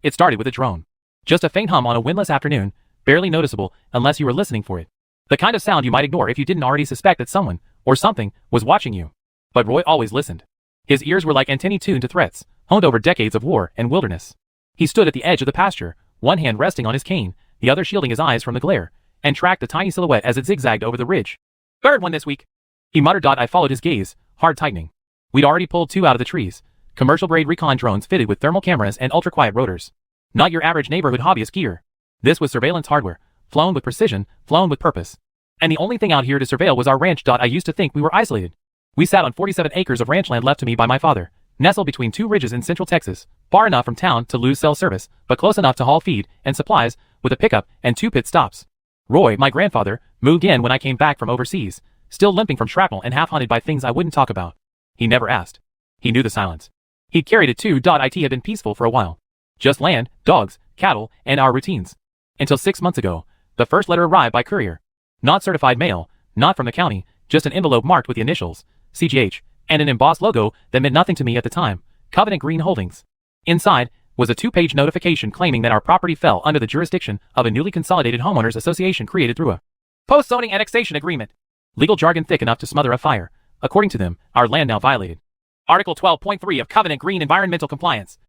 It started with a drone. Just a faint hum on a windless afternoon, barely noticeable unless you were listening for it. The kind of sound you might ignore if you didn't already suspect that someone, or something, was watching you. But Roy always listened. His ears were like antennae tuned to threats, honed over decades of war and wilderness. He stood at the edge of the pasture, one hand resting on his cane, the other shielding his eyes from the glare, and tracked the tiny silhouette as it zigzagged over the ridge. "Bird one this week," he muttered. I followed his gaze, hard tightening. We'd already pulled two out of the trees, commercial-grade recon drones fitted with thermal cameras and ultra-quiet rotors. Not your average neighborhood hobbyist gear. This was surveillance hardware, flown with precision, flown with purpose. And the only thing out here to surveil was our ranch. I used to think we were isolated. We sat on 47 acres of ranch land left to me by my father, nestled between two ridges in central Texas, far enough from town to lose cell service, but close enough to haul feed and supplies, with a pickup and 2 pit stops. Roy, my grandfather, moved in when I came back from overseas, still limping from shrapnel and half-haunted by things I wouldn't talk about. He never asked. He knew the silence. He'd carried it too. It had been peaceful for a while. Just land, dogs, cattle, and our routines. Until 6 months ago, the first letter arrived by courier. Not certified mail, not from the county, just an envelope marked with the initials, CGH, and an embossed logo that meant nothing to me at the time, Covenant Green Holdings. Inside was a 2-page notification claiming that our property fell under the jurisdiction of a newly consolidated homeowners association created through a post-zoning annexation agreement. Legal jargon thick enough to smother a fire. According to them, our land now violated Article 12.3 of Covenant Green Environmental Compliance.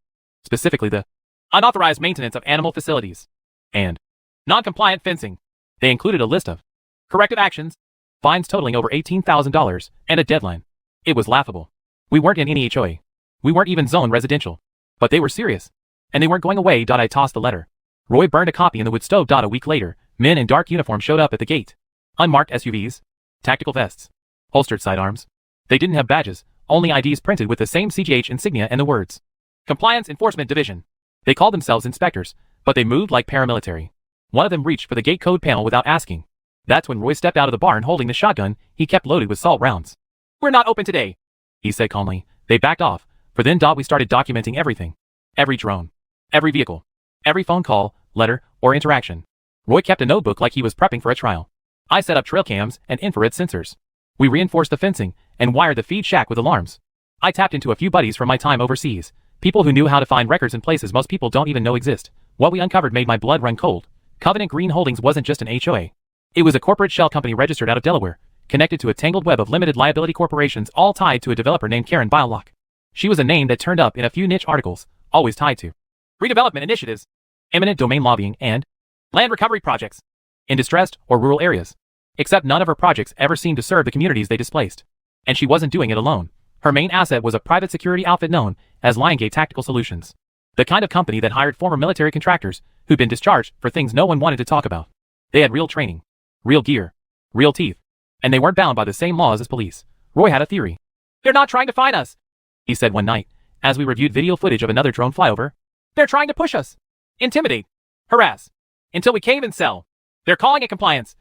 Specifically the unauthorized maintenance of animal facilities and non-compliant fencing. They included a list of corrective actions, fines totaling over $18,000, and a deadline. It was laughable. We weren't in any HOA. We weren't even zoned residential. But they were serious. And they weren't going away. I tossed the letter. Roy burned a copy in the wood stove. A week later, men in dark uniform showed up at the gate. Unmarked SUVs, tactical vests, holstered sidearms. They didn't have badges, only IDs printed with the same CGH insignia and the words Compliance Enforcement Division. They called themselves inspectors, but they moved like paramilitary. One of them reached for the gate code panel without asking. That's when Roy stepped out of the barn holding the shotgun he kept loaded with salt rounds. "We're not open today," he said calmly. They backed off, for then we started documenting everything. Every drone, every vehicle, every phone call, letter, or interaction. Roy kept a notebook like he was prepping for a trial. I set up trail cams and infrared sensors. We reinforced the fencing and wired the feed shack with alarms. I tapped into a few buddies from my time overseas, people who knew how to find records in places most people don't even know exist. What we uncovered made my blood run cold. Covenant Green Holdings wasn't just an HOA. It was a corporate shell company registered out of Delaware, connected to a tangled web of limited liability corporations, all tied to a developer named Karen Bialock. She was a name that turned up in a few niche articles, always tied to redevelopment initiatives, eminent domain lobbying, and land recovery projects in distressed or rural areas. Except none of her projects ever seemed to serve the communities they displaced. And she wasn't doing it alone. Her main asset was a private security outfit known as Liongate Tactical Solutions. The kind of company that hired former military contractors who'd been discharged for things no one wanted to talk about. They had real training, real gear, real teeth, and they weren't bound by the same laws as police. Roy had a theory. "They're not trying to find us," he said one night, as we reviewed video footage of another drone flyover. "They're trying to push us, intimidate, harass, until we cave and sell. They're calling it compliance,"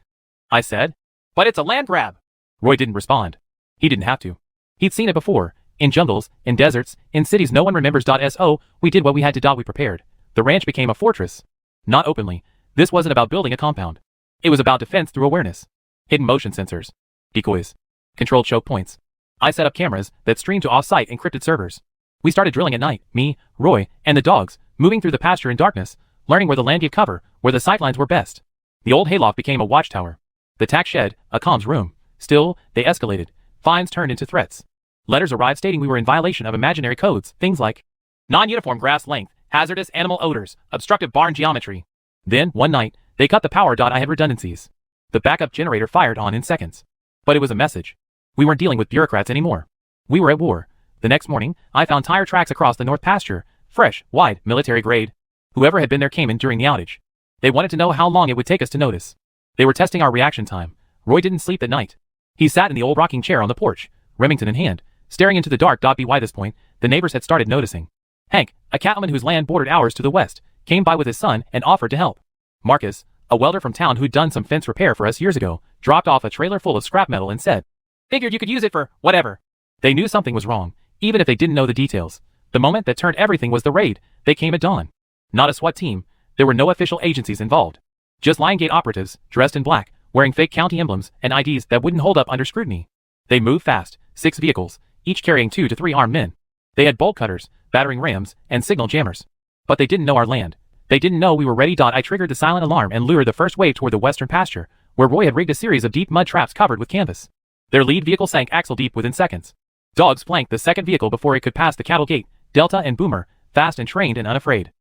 I said. "But it's a land grab." Roy didn't respond. He didn't have to. He'd seen it before, in jungles, in deserts, in cities no one remembers. So we did what we had to. We prepared. The ranch became a fortress. Not openly. This wasn't about building a compound. It was about defense through awareness. Hidden motion sensors, decoys, controlled choke points. I set up cameras that streamed to off-site encrypted servers. We started drilling at night, me, Roy, and the dogs, moving through the pasture in darkness, learning where the land gave cover, where the sightlines were best. The old hayloft became a watchtower. The tack shed, a comms room. Still, they escalated. Fines turned into threats. Letters arrived stating we were in violation of imaginary codes, things like non-uniform grass length, hazardous animal odors, obstructive barn geometry. Then, one night, they cut the power. I had redundancies. The backup generator fired on in seconds. But it was a message. We weren't dealing with bureaucrats anymore. We were at war. The next morning, I found tire tracks across the north pasture, fresh, wide, military grade. Whoever had been there came in during the outage. They wanted to know how long it would take us to notice. They were testing our reaction time. Roy didn't sleep at night. He sat in the old rocking chair on the porch, Remington in hand, staring into the dark. By this point, the neighbors had started noticing. Hank, a cattleman whose land bordered ours to the west, came by with his son and offered to help. Marcus, a welder from town who'd done some fence repair for us years ago, dropped off a trailer full of scrap metal and said, "Figured you could use it for whatever." They knew something was wrong, even if they didn't know the details. The moment that turned everything was the raid. They came at dawn. Not a SWAT team. There were no official agencies involved. Just Liongate operatives, dressed in black, wearing fake county emblems and IDs that wouldn't hold up under scrutiny. They moved fast, 6 vehicles, each carrying 2 to 3 armed men. They had bolt cutters, battering rams, and signal jammers. But they didn't know our land. They didn't know we were ready. I triggered the silent alarm and lured the first wave toward the western pasture, where Roy had rigged a series of deep mud traps covered with canvas. Their lead vehicle sank axle deep within seconds. Dogs flanked the second vehicle before it could pass the cattle gate, Delta and Boomer, fast and trained and unafraid.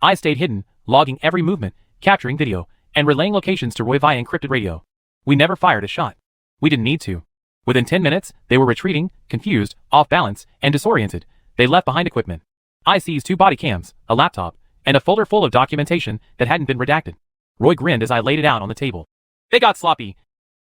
I stayed hidden, logging every movement, capturing video, and relaying locations to Roy via encrypted radio. We never fired a shot. We didn't need to. Within 10 minutes, they were retreating, confused, off balance, and disoriented. They left behind equipment. I seized 2 body cams, a laptop, and a folder full of documentation that hadn't been redacted. Roy grinned as I laid it out on the table. They got sloppy,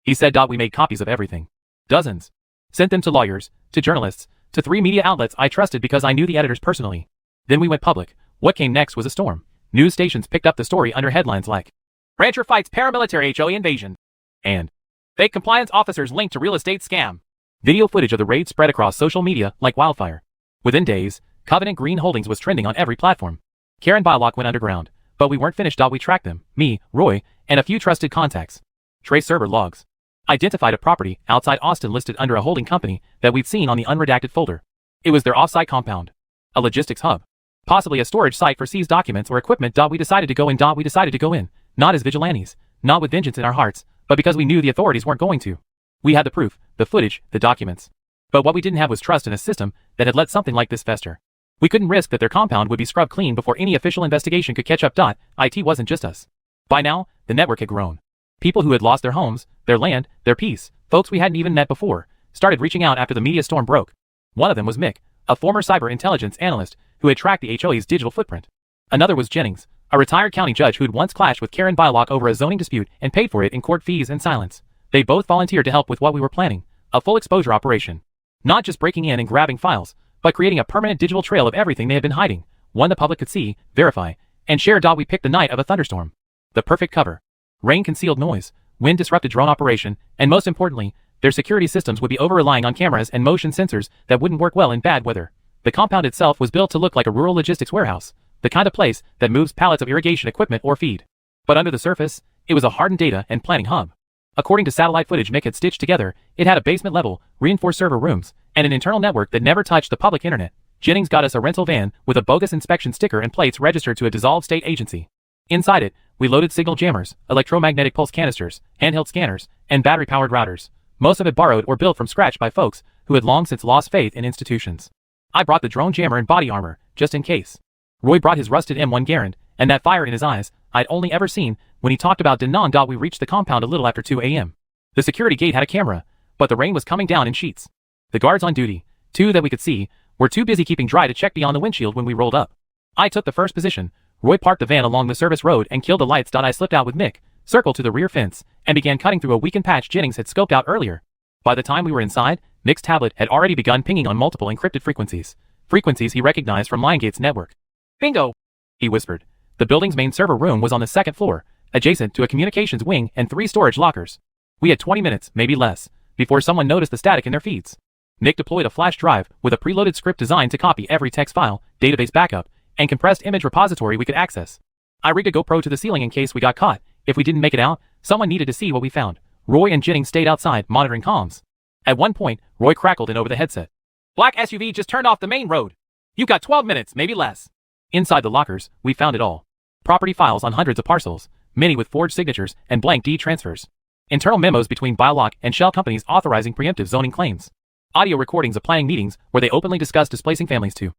he said. We made copies of everything. Dozens. Sent them to lawyers, to journalists, to 3 media outlets I trusted because I knew the editors personally. Then we went public. What came next was a storm. News stations picked up the story under headlines like, "Rancher fights paramilitary HOA invasion," and "Fake compliance officers linked to real estate scam." Video footage of the raid spread across social media like wildfire. Within days, Covenant Green Holdings was trending on every platform. Karen Bylock went underground, but we weren't finished. We tracked them, me, Roy, and a few trusted contacts. Trace server logs. Identified a property outside Austin listed under a holding company that we'd seen on the unredacted folder. It was their off-site compound. A logistics hub. Possibly a storage site for seized documents or equipment. We decided to go in. Not as vigilantes, not with vengeance in our hearts, but because we knew the authorities weren't going to. We had the proof, the footage, the documents. But what we didn't have was trust in a system that had let something like this fester. We couldn't risk that their compound would be scrubbed clean before any official investigation could catch up. IT wasn't just us. By now, the network had grown. People who had lost their homes, their land, their peace, folks we hadn't even met before, started reaching out after the media storm broke. One of them was Mick, a former cyber intelligence analyst who had tracked the HOA's digital footprint. Another was Jennings, a retired county judge who'd once clashed with Karen Bylock over a zoning dispute and paid for it in court fees and silence. They both volunteered to help with what we were planning, a full exposure operation. Not just breaking in and grabbing files, but creating a permanent digital trail of everything they had been hiding, one the public could see, verify, and share. We picked the night of a thunderstorm. The perfect cover. Rain concealed noise, wind disrupted drone operation, and most importantly, their security systems would be over-relying on cameras and motion sensors that wouldn't work well in bad weather. The compound itself was built to look like a rural logistics warehouse, the kind of place that moves pallets of irrigation equipment or feed. But under the surface, it was a hardened data and planning hub. According to satellite footage Mick had stitched together, it had a basement level, reinforced server rooms, and an internal network that never touched the public internet. Jennings got us a rental van with a bogus inspection sticker and plates registered to a dissolved state agency. Inside it, we loaded signal jammers, electromagnetic pulse canisters, handheld scanners, and battery-powered routers, most of it borrowed or built from scratch by folks who had long since lost faith in institutions. I brought the drone jammer and body armor, just in case. Roy brought his rusted M1 Garand, and that fire in his eyes I'd only ever seen when he talked about Denon. We reached the compound a little after 2 a.m. The security gate had a camera, but the rain was coming down in sheets. The guards on duty, 2 that we could see, were too busy keeping dry to check beyond the windshield when we rolled up. I took the first position. Roy parked the van along the service road and killed the lights. I slipped out with Mick, circled to the rear fence, and began cutting through a weakened patch Jennings had scoped out earlier. By the time we were inside, Mick's tablet had already begun pinging on multiple encrypted frequencies. Frequencies he recognized from Linegate's network. "Bingo," he whispered. The building's main server room was on the 2nd floor, adjacent to a communications wing and 3 storage lockers. We had 20 minutes, maybe less, before someone noticed the static in their feeds. Mick deployed a flash drive with a preloaded script designed to copy every text file, database backup, and compressed image repository we could access. I rigged a GoPro to the ceiling in case we got caught. If we didn't make it out, someone needed to see what we found. Roy and Jennings stayed outside, monitoring comms. At one point, Roy crackled in over the headset. "Black SUV just turned off the main road. You got 12 minutes, maybe less." Inside the lockers, we found it all. Property files on hundreds of parcels, many with forged signatures and blank deed transfers. Internal memos between Bylock and shell companies authorizing preemptive zoning claims. Audio recordings of planning meetings where they openly discussed displacing families to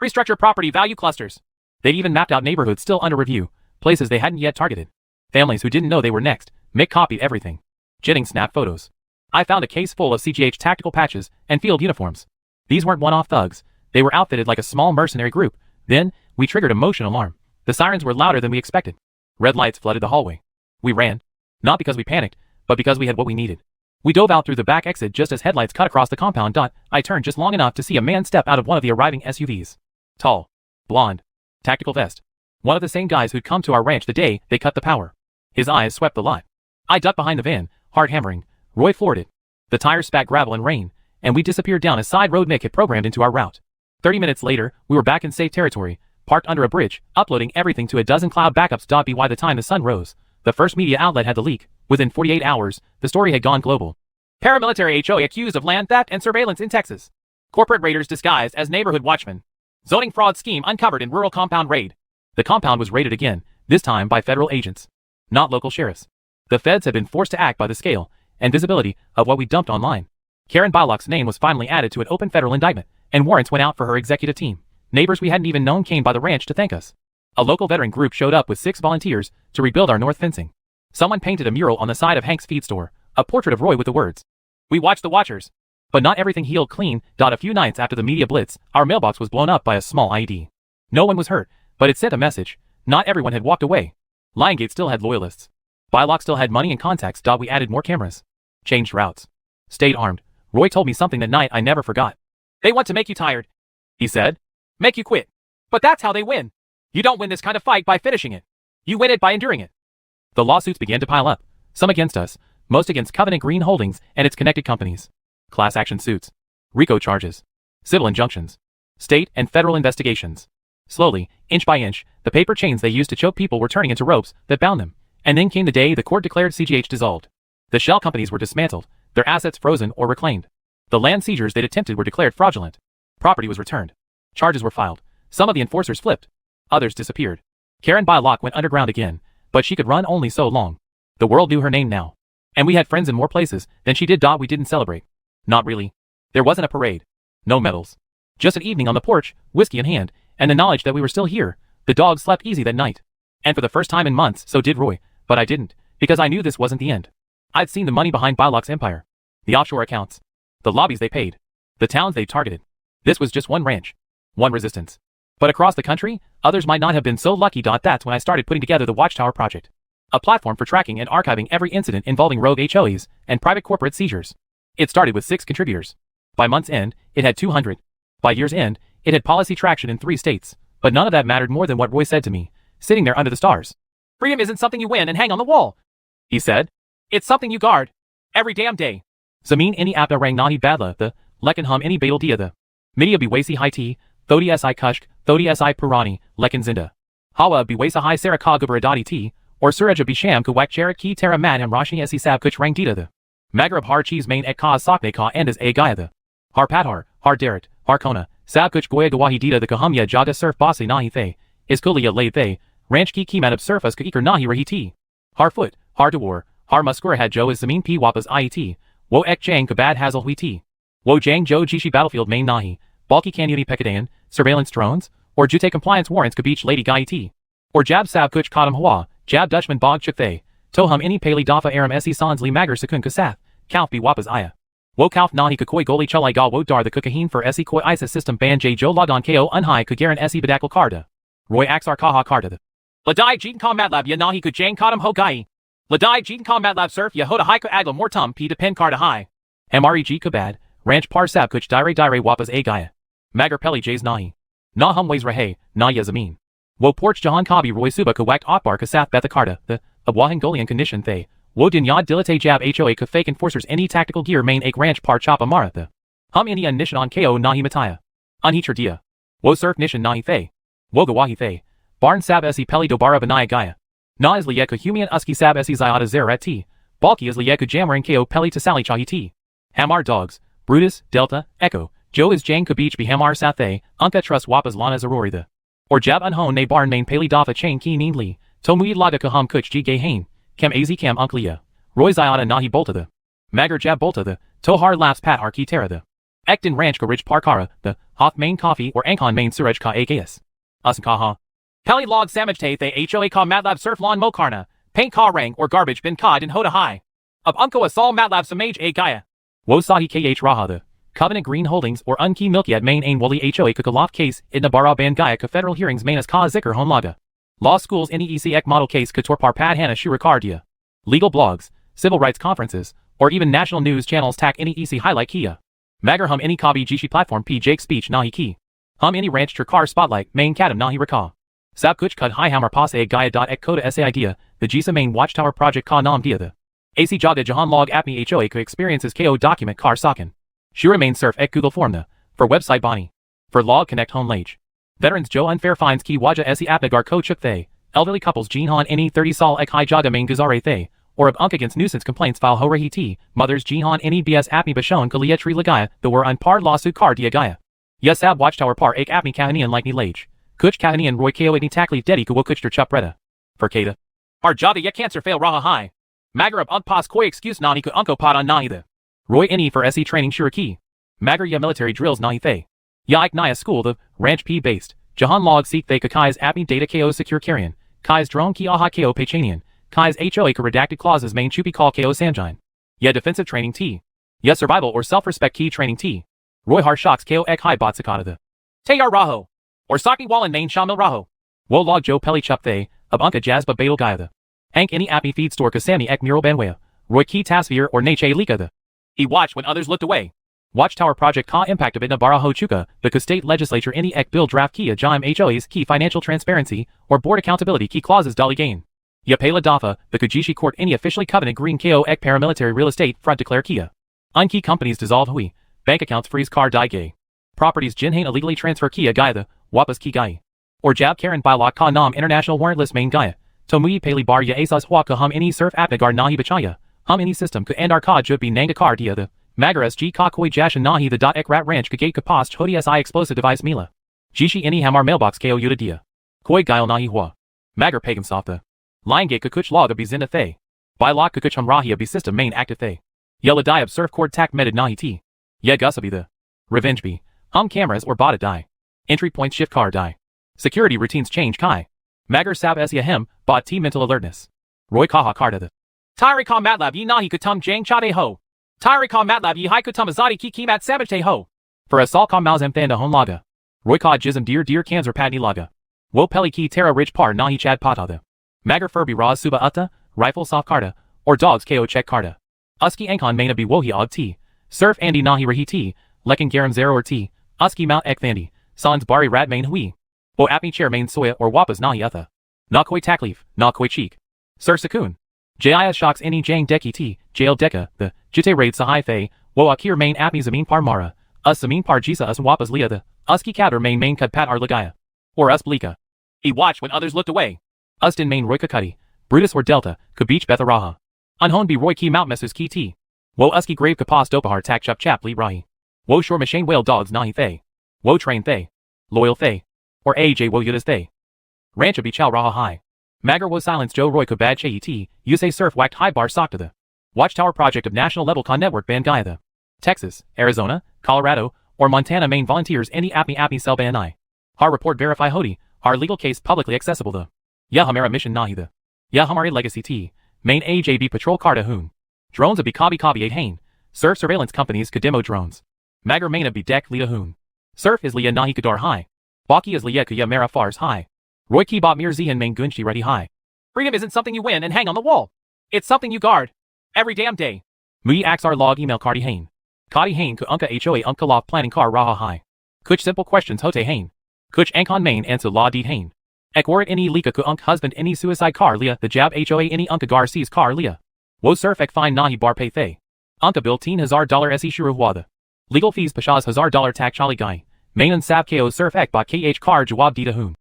restructure property value clusters. They'd even mapped out neighborhoods still under review, places they hadn't yet targeted. Families who didn't know they were next. Mick copied everything. Jennings snapped photos. I found a case full of CGH tactical patches and field uniforms. These weren't one-off thugs. They were outfitted like a small mercenary group. Then, we triggered a motion alarm. The sirens were louder than we expected. Red lights flooded the hallway. We ran. Not because we panicked, but because we had what we needed. We dove out through the back exit just as headlights cut across the compound. I turned just long enough to see a man step out of one of the arriving SUVs. Tall. Blonde. Tactical vest. One of the same guys who'd come to our ranch the day they cut the power. His eyes swept the lot. I ducked behind the van, hard hammering. Roy floored it. The tires spat gravel and rain, and we disappeared down a side road Mick had programmed into our route. 30 minutes later, we were back in safe territory, parked under a bridge, uploading everything to a dozen cloud backups. By the time the sun rose, the first media outlet had the leak. Within 48 hours, the story had gone global. Paramilitary HOA accused of land theft and surveillance in Texas. Corporate raiders disguised as neighborhood watchmen. Zoning fraud scheme uncovered in rural compound raid. The compound was raided again, this time by federal agents, not local sheriffs. The feds had been forced to act by the scale and visibility of what we dumped online. Karen Bylock's name was finally added to an open federal indictment, and warrants went out for her executive team. Neighbors we hadn't even known came by the ranch to thank us. A local veteran group showed up with 6 volunteers to rebuild our north fencing. Someone painted a mural on the side of Hank's feed store, a portrait of Roy with the words, "We watched the Watchers." But not everything healed clean. A few nights after the media blitz, our mailbox was blown up by a small IED. No one was hurt, but it sent a message. Not everyone had walked away. Liongate still had loyalists. Bylock still had money and contacts. We added more cameras. Changed routes. Stayed armed. Roy told me something that night I never forgot. "They want to make you tired," he said. "Make you quit. But that's how they win. You don't win this kind of fight by finishing it. You win it by enduring it." The lawsuits began to pile up, some against us, most against Covenant Green Holdings and its connected companies. Class action suits. RICO charges. Civil injunctions. State and federal investigations. Slowly, inch by inch, the paper chains they used to choke people were turning into ropes that bound them. And then came the day the court declared CGH dissolved. The shell companies were dismantled, their assets frozen or reclaimed. The land seizures they'd attempted were declared fraudulent. Property was returned. Charges were filed. Some of the enforcers flipped. Others disappeared. Karen Bylock went underground again, but she could run only so long. The world knew her name now. And we had friends in more places than she did. We didn't celebrate. Not really. There wasn't a parade. No medals. Just an evening on the porch, whiskey in hand, and the knowledge that we were still here. The dog slept easy that night. And for the first time in months, so did Roy, but I didn't, because I knew this wasn't the end. I'd seen the money behind Bylock's empire. The offshore accounts. The lobbies they paid. The towns they targeted. This was just one ranch. One resistance. But across the country, others might not have been so lucky. That's when I started putting together the Watchtower Project. A platform for tracking and archiving every incident involving rogue HOAs and private corporate seizures. It started with 6 contributors. By month's end, it had 200. By year's end, it had policy traction in 3 states. But none of that mattered more than what Roy said to me, sitting there under the stars. "Freedom isn't something you win and hang on the wall," he said. "It's something you guard. Every damn day." Zamin ini apna rang nahi badla the, lekin hum ini badal dia the. Midia biwasi hai ti, thodi si kushk, thodi si purani, lekin zinda. Hawa biwasa hai sara ka gubaradati ti, or suraja bisham kuwak charat ki tera man ham rashi si sab kuch rang dita the. Magrab har cheese main ek ka sakne ka endas a gaya the. Har pathar, har darat, har kona, sab kuch goya gawahi dita the kahumya jaga surf basi nahi the, is kuliya lay the, ranch ki kiman of surfas ka ikar nahi rahi ti. Har foot, har dewar, har muskura had jo is zamin p wapas iet, wo ek jang kabad hazel hui ti. Wo jang jo jishi battlefield main nahi, bulky canyuni pekadayan, surveillance drones, or jute compliance warrants kabich lady gai ti. Or jab sab kuch kadam hwa, jab dutchman bog chuk the, tohum ini pali dafa aram esi sans li magar sakun kasath, kauf bi wapas aya. Wo kauf nahi kakoi goli chulai ga wo dar the kukahin for esi koi isa system ban j jo logon ko unhai kagaran esi badakal karda. Roy axar kaha karda the. Ladai jean combat lab ya nahi kujang kadam ho gai. Ladai jean combat lab surf ya hoda hai ko agla mortum p depend karda hai. Mreg kabad, ranch par sab kuch dire wapas a gaya. Magar peli jays nahi. Na hum ways rahe, na ya zamin. Wo porch jahan kabi roy suba kawakt akbar kasath bethakarda, the, abwahangolian condition the. Wo din yad dilate jab HOA ka fake enforcers any tactical gear main ek ranch par chop amara the. Hum ini an nishan on ko nahi mataya. Unheacher dia. Wo surf nishan nahi the. Wo gawahi the. Barn sab esi peli dobara banaya gaya. Na is liyeku humian uski sab esi zyada zerat ti. Balki is liyeku jamarin ko peli tasali chahi ti. Hamar dogs. Brutus, Delta, Echo. Jo is jang kabich bi hamar sathe. Unka trust wapas lana zarori the. Or jab unhon ne barn main peli dafa chain ki neen li. Tomui laga kaham kuch ji gay hain. Kem az kam unklia. Roy zyada nahi bolta the. Magar jab bolta the. Tohar laughs pat ar ki tera the. Ekton ranch ka rich parkara the. Hoth main coffee or ankon main suraj ka akas. Usankaha. Peli log samajte the HOA ka matlab surf lawn mokarna. Paint ka rang or garbage bin kad in hoda high. Of unko asal matlab samaj a gaya. Wo sahi kh raha the. Covenant Green Holdings or unki milky at main ain woli HOA kukalaf case idna bara ban gaya ka federal hearings mainas ka zikr hon laga. Law schools any EC model case kator par pad hana shurikardia. Legal blogs, civil rights conferences, or even national news channels tack any EC highlight kia. Magar hum any kabi jishi platform p jake speech nahi ki. Hum any ranch car spotlight main kadam nahi raka. Sab kuch kud hi hamar pas a gaya dot ek koda sa idea, the jisa main watchtower project ka nam dia the. AC jaga jahan log apni HOA ku experiences ko document car sakin. Shura main surf ek Google form the. For website bani. For log connect home lage. Veterans Joe unfair finds ki waja esi apnagar ko chuk the. Elderly couples Jean Han any 30 sol ek hi jaga main guzare the. Or of unk against nuisance complaints file ho rahi ti. Mothers Jean Han any BS apni bashon kalietri lagaya the were unpar lawsuit car dia gaya. Yes ab watchtower par ek apni kahanian like ni lage. Kuch Katani and Roy Ko Igni Takli Dedi Kuwo Kuch Der Chup Reda. For Kata. Our Java Yet Cancer Fail Raha High. Magarab Pas Koi Excuse Nani Ku Unko Pot on Nahi the. Roy Ini for SE Training Shuraki. Magar Ya Military Drills Nahi Thay. Ya Ik Naya School the Ranch P Based. Jahan Log Seek Thay Kakai's Apni Data KO Secure Carrion. Kai's Drone Ki Aha KO Pachanian. Kai's HOA Ka Redacted Clauses Main Chupi Call KO Sanjine. Ya Defensive Training T. Ya Survival or Self-Respect Key Training T. Roy Har Shocks KO Ek High Bot Sakata the. Tayar Raho. Or Saki Wallen Main Shamil Raho. Wo Log Joe Pelly Chup Thay. Ab Unka Jazba Badal Gaya the. Ank Any Appy Feed Store Kasami Ek Mural Banwaya. Roy Ki Tasvir or Nache Lika the. He watched when others looked away. Watchtower Project Ka Impact of Itna Baraho Chuka, the State Legislature Any Ek Bill Draft Kia Jaim HOAs Key Financial Transparency, or Board Accountability Key Clauses Dali Gain. Yapela Dafa, the Kujishi Court Any Officially Covenant Green KO Ek Paramilitary Real Estate Front Declare Kia. Unkey Companies Dissolve Hui, Bank Accounts Freeze Car Die Gay. Properties Jinhain Illegally Transfer Kia Gaya the, Wapas Ki Gai. Or Jab Karen Bylock Ka Nam International Warrantless Main Gaya. Tomui Peli Bar Ya Asas Hua Ka Hum Any Surf Apnagar Nahi Bachaya. Hum Any System Ka Andar Ka Jut Be Nanga Kar Dia the. Magaras G Ka Koi Jashan Nahi the Ek Rat Ranch Ka Gate Ka Post Hodi Si Explosive Device Mila. Jishi Any Hamar Mailbox Ko Yuda Dia. Koi Gail Nahi Hua. Magar Pagam Softa. Line Gate Ka Kuch Log Be Zinda Thay. By Lock Ka Kuch Hum Rahia Be System Main Active Thay. Yella Diab Surf Cord Tak Medid Nahi T. Ye Gusabi the. Revenge Be. Hum Cameras or Bada Die. Entry Points Shift Car Die. Security Routines Change Kai. Magar Sab Esya Hem, Bot T Mental Alertness. Roy Kaha Karta the. Tyri Ka Matlab Yi Nahi Kutum Jang Chade Ho. Tyri Ka Matlab Yi Hai Kutum Azadi Ki Kimat Sabate Ho. For Asal Ka Malzam Thanda Hon Laga. Roy Ka Jism Deer Kanzer Patni Laga. Wo Peli Ki Terra Rich Par Nahi Chad Pata the. Magar Furby Raz Suba Utta, Rifle Soft Karta, or Dogs KO Check Karta. Uski Ankon Maina Be Wohi Og T. Surf Andy Nahi Rahi T. Lekin Garam Zero or T. Uski Mount Ek Thandi. Sans Bari Rat Main Hui. Wo Apni Chair Main Soya or Wapas Nahi Utha. Na Koi Takleaf, Na Koi Cheek. Sir Sakun. Jaya Shocks Any Jang Deki T. Jail Deka, the. Jite Raid Sahai Fe. Wo Akir Main Apni Zamin Par Mara. Us Zamin Par Jisa Us Wapas Lia the. Uski Kader Main Kud Pat Ar Lagaya. Or Us Blika. He watched when others looked away. Ustin Main Roy Kakudi. Brutus or Delta, Kabich Betharaha. Unhon be Roy Ki Mount Messus Ki T. Wo Uski Grave Kapas Dopahar Tak Chup Chap Li Rahi. Wo Shore Machine Whale Dogs Nahi Thay. Wo Train Thay. Loyal Thay. Or AJ Wo Yudas Thay. Rancha Be Chow Raha High. Magar Wo Silence Joe Roy Kubad Che T. Yusei Surf Whacked High Bar Sakta the. Watchtower Project of National Level Con Network Ban Gaya the. Texas, Arizona, Colorado, or Montana Main Volunteers Any Apni Cell Ban I. Har Report Verify Hodi. Har Legal Case Publicly Accessible the. Yahamara Mission Nahi the. Yahamari Legacy T. Main AJB Patrol Karta Hoon. Drones of Kabi 8 Hain. Surf Surveillance Companies Kademo Drones. Magar Main of Dek Lita Hoon. Surf is Lia Nahi Kadar High. Baki is Lia Kaya Mara Fars High. Roy Ki Bot Mir Zihan Main Gunshi Ready High. Freedom isn't something you win and hang on the wall. It's something you guard. Every damn day. Mui Axar Log Email Cardi Hain. Kadi Hain Ku Unka HOA Unka Loft Planning Car Raha High. Kuch Simple Questions Hote Hain. Kuch Ankon Main Ansu La Deed Hain. Ekwarit Any Lika Ku Unk Husband Any Suicide Car Lia The Jab HOA Any Unka Gar Sees Car Lia. Wo Surf Ek Fine Nahi Bar Pay Thay. Unka Bill Teen Hazar Dollar Se Shuru Wada. Legal Fees Pashaz Hazar Dollar Tak Chali Guy. Main and Sab KO Surf Ek Bot KH Car Jawab Dita Hoon.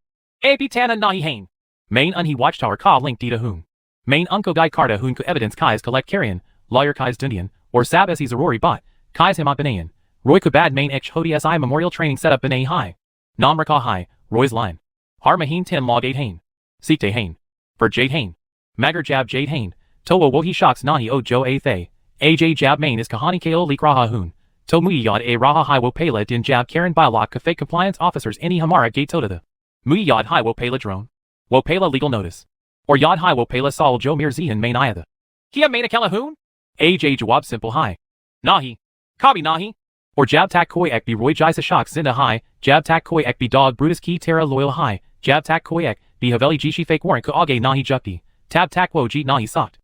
AB Tana Nahi Hain. Main Unhi Watchtower Ka Link Dita Hoon. Main Unko Guy Karta Hoon Ku Evidence Kais Collect Carrion. Lawyer Kais Dundian. Or Sab Se Zarori Bot. Kais Himat Benayan. Roy Kubad Main Ek Hodi Si Memorial Training Setup Benay High. Namraka High. Roy's Line. Har Maheen Tim Log 8 Hain. Sikte Hain. For Jade Hain. Magar Jab Jade Hain. Towa Wohi Shocks Nahi O Jo A Thay. AJ Jab Main is Kahani Ko Lik Raha Hoon. To Mui Yad A Raha Hai Wo Pela Din Jab Karen Bylok Ka Fake Compliance Officers Any Hamara Gate Tota the. Mui Yad Hai Wo Pela Drone. Wo Pela Legal Notice. Or Yad Hai Wo Pela Sol Jo Mir Zihan Main Ayatha. Kia Main Akela Hoon? AJ Jawab Simple High. Nahi. Kabi Nahi. Or Jab Tak Koi Ek Be Roy Jisa Shocks Zinda High. Jab Tak Koi Ek Be Dog Brutus Ki Terra Loyal High. Jab Tak Koi Ek Be Haveli Jishi Fake Warrant Ka Age Nahi Jukti. Tab Tak Wo Jeet Nahi Sokt.